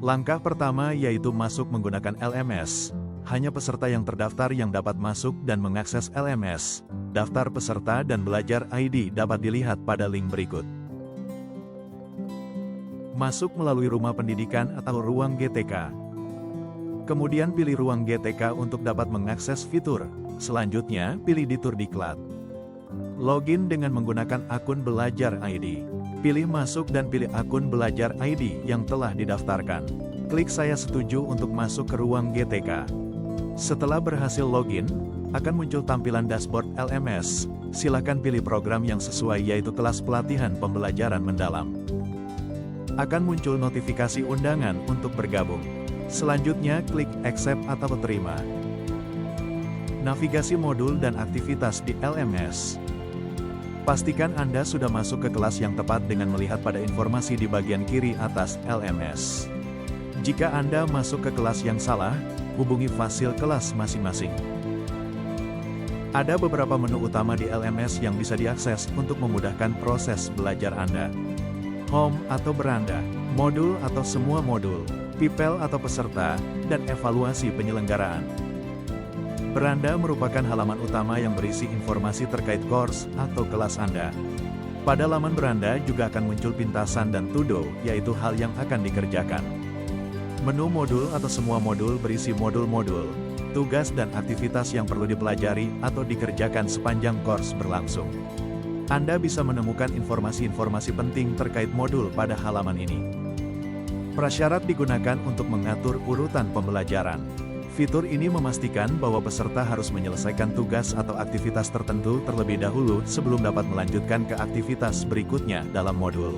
Langkah pertama yaitu masuk menggunakan LMS. Hanya peserta yang terdaftar yang dapat masuk dan mengakses LMS. Daftar peserta dan belajar ID dapat dilihat pada link berikut. Masuk melalui rumah pendidikan atau ruang GTK. Kemudian pilih ruang GTK untuk dapat mengakses fitur. Selanjutnya, pilih Diturdiklat. Login dengan menggunakan akun Belajar ID. Pilih masuk dan pilih akun Belajar ID yang telah didaftarkan. Klik Saya setuju untuk masuk ke ruang GTK. Setelah berhasil login, akan muncul tampilan dashboard LMS. Silakan pilih program yang sesuai yaitu kelas pelatihan pembelajaran mendalam. Akan muncul notifikasi undangan untuk bergabung. Selanjutnya klik Accept atau Terima. Navigasi modul dan aktivitas di LMS. Pastikan Anda sudah masuk ke kelas yang tepat dengan melihat pada informasi di bagian kiri atas LMS. Jika Anda masuk ke kelas yang salah, hubungi fasil kelas masing-masing. Ada beberapa menu utama di LMS yang bisa diakses untuk memudahkan proses belajar Anda. Home atau beranda, modul atau semua modul, people atau peserta, dan evaluasi penyelenggaraan. Beranda merupakan halaman utama yang berisi informasi terkait course atau kelas Anda. Pada laman beranda juga akan muncul pintasan dan to-do, yaitu hal yang akan dikerjakan. Menu modul atau semua modul berisi modul-modul, tugas dan aktivitas yang perlu dipelajari atau dikerjakan sepanjang course berlangsung. Anda bisa menemukan informasi-informasi penting terkait modul pada halaman ini. Prasyarat digunakan untuk mengatur urutan pembelajaran. Fitur ini memastikan bahwa peserta harus menyelesaikan tugas atau aktivitas tertentu terlebih dahulu sebelum dapat melanjutkan ke aktivitas berikutnya dalam modul.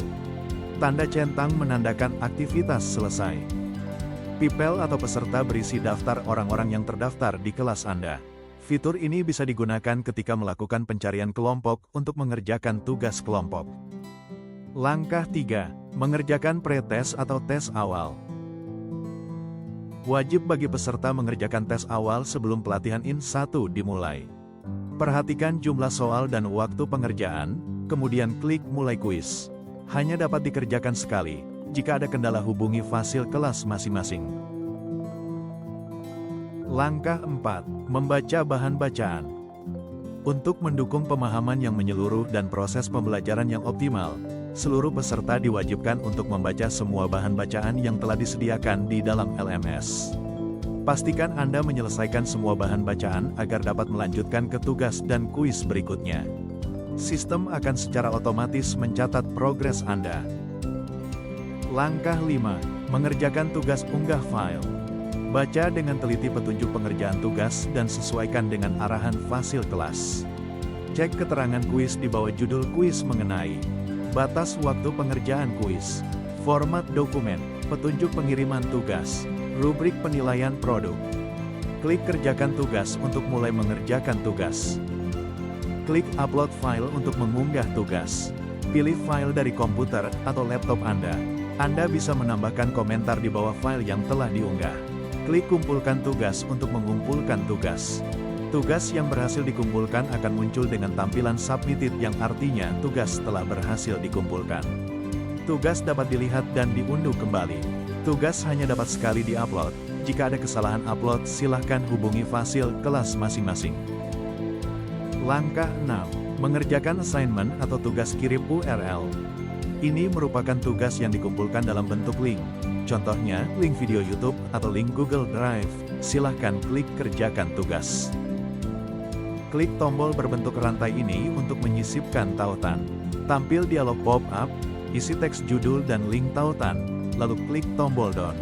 Tanda centang menandakan aktivitas selesai. People atau peserta berisi daftar orang-orang yang terdaftar di kelas Anda. Fitur ini bisa digunakan ketika melakukan pencarian kelompok untuk mengerjakan tugas kelompok. Langkah 3. Mengerjakan pre-tes atau tes awal. Wajib bagi peserta mengerjakan tes awal sebelum pelatihan IN1 dimulai. Perhatikan jumlah soal dan waktu pengerjaan, kemudian klik Mulai Kuis. Hanya dapat dikerjakan sekali. Jika ada kendala hubungi fasil kelas masing-masing. Langkah 4. Membaca bahan bacaan. Untuk mendukung pemahaman yang menyeluruh dan proses pembelajaran yang optimal, seluruh peserta diwajibkan untuk membaca semua bahan bacaan yang telah disediakan di dalam LMS. Pastikan Anda menyelesaikan semua bahan bacaan agar dapat melanjutkan ke tugas dan kuis berikutnya. Sistem akan secara otomatis mencatat progres Anda. Langkah 5. Mengerjakan tugas unggah file. Baca dengan teliti petunjuk pengerjaan tugas dan sesuaikan dengan arahan fasil kelas. Cek keterangan kuis di bawah judul kuis mengenai batas waktu pengerjaan kuis, format dokumen, petunjuk pengiriman tugas, rubrik penilaian produk. Klik kerjakan tugas untuk mulai mengerjakan tugas. Klik upload file untuk mengunggah tugas. Pilih file dari komputer atau laptop Anda. Anda bisa menambahkan komentar di bawah file yang telah diunggah. Klik kumpulkan tugas untuk mengumpulkan tugas. Tugas yang berhasil dikumpulkan akan muncul dengan tampilan submitted yang artinya tugas telah berhasil dikumpulkan. Tugas dapat dilihat dan diunduh kembali. Tugas hanya dapat sekali diupload. Jika ada kesalahan upload, silahkan hubungi fasil kelas masing-masing. Langkah 6. Mengerjakan assignment atau tugas kirim URL. Ini merupakan tugas yang dikumpulkan dalam bentuk link. Contohnya, link video YouTube atau link Google Drive. Silahkan klik kerjakan tugas. Klik tombol berbentuk rantai ini untuk menyisipkan tautan. Tampil dialog pop-up, isi teks judul dan link tautan, lalu klik tombol Done.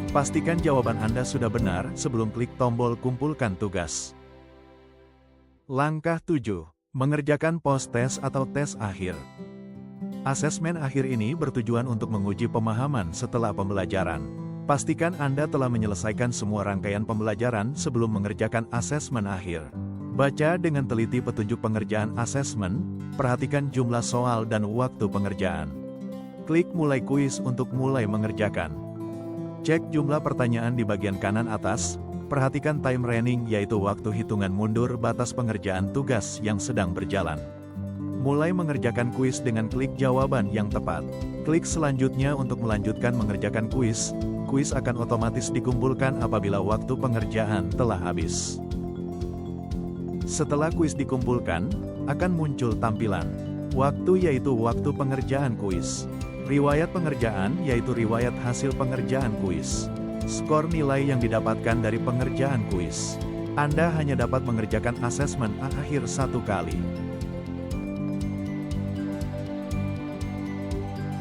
Pastikan jawaban Anda sudah benar sebelum klik tombol kumpulkan tugas. Langkah 7. Mengerjakan post-test atau tes akhir. Asesmen akhir ini bertujuan untuk menguji pemahaman setelah pembelajaran. Pastikan Anda telah menyelesaikan semua rangkaian pembelajaran sebelum mengerjakan asesmen akhir. Baca dengan teliti petunjuk pengerjaan asesmen, perhatikan jumlah soal dan waktu pengerjaan. Klik Mulai Kuis untuk mulai mengerjakan. Cek jumlah pertanyaan di bagian kanan atas, perhatikan time running yaitu waktu hitungan mundur batas pengerjaan tugas yang sedang berjalan. Mulai mengerjakan kuis dengan klik jawaban yang tepat. Klik selanjutnya untuk melanjutkan mengerjakan kuis, kuis akan otomatis dikumpulkan apabila waktu pengerjaan telah habis. Setelah kuis dikumpulkan, akan muncul tampilan waktu, yaitu waktu pengerjaan kuis. Riwayat pengerjaan, yaitu riwayat hasil pengerjaan kuis. Skor nilai yang didapatkan dari pengerjaan kuis. Anda hanya dapat mengerjakan asesmen akhir 1 kali.